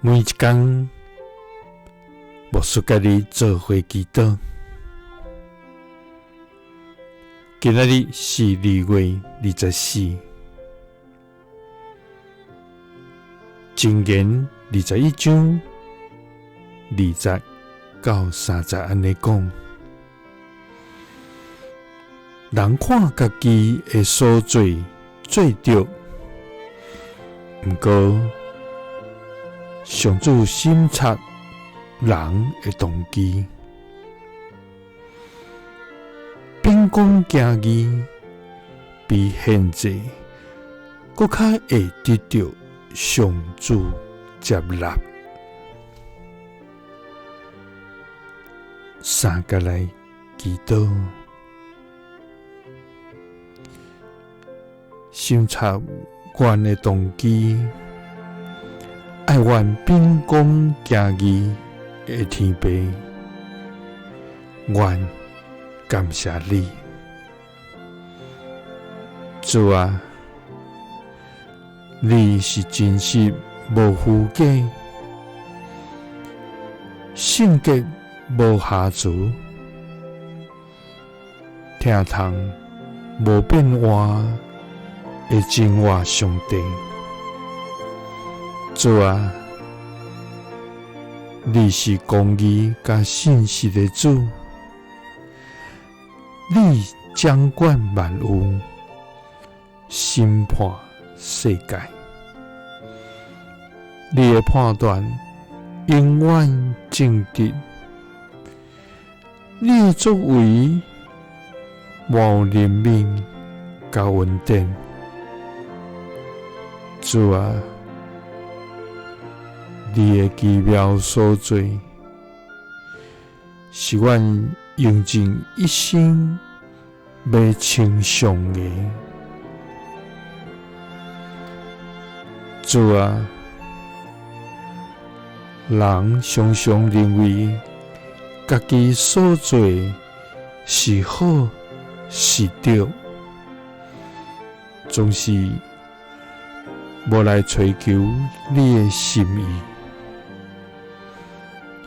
每一天，牧师甲你做伙祈祷。今仔日是2月24，箴言21章20到30安尼讲：人看家己的所做做着，毋过上主审察人的动机。秉公行义，比献祭搁较会得到上主接纳。三个来祈祷，审查阮的动机，爱阮秉公行义的天父，阮感谢你，主啊！你是真实无虚假，圣洁无瑕疵，听从无变化的真话上帝。主啊！你是公义甲信实的主。你掌管万有，审判世界。你的判断永远正直，你的作为无怜悯甲稳定。主啊，你的奇妙所做，是阮用尽一生要称颂的。主啊，人常常认为家己所做是好是对，总是无来追求你的心意，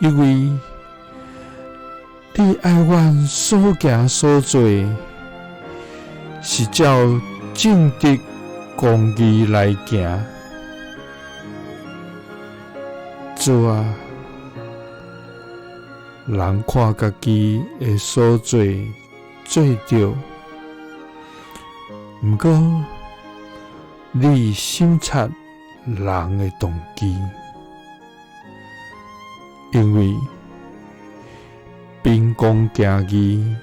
因为你爱阮所行所做，是照正直公义来行。主啊，人看家己的所做做着，毋过你审察人的动机，因为秉公行义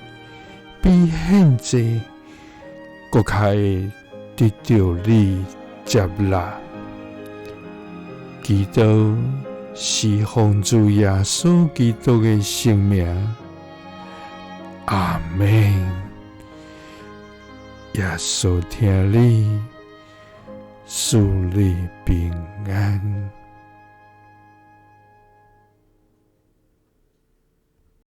比献祭搁较会得到你接纳。祈祷是奉主耶稣基督的圣名，阿们。耶稣听你，赐你平安。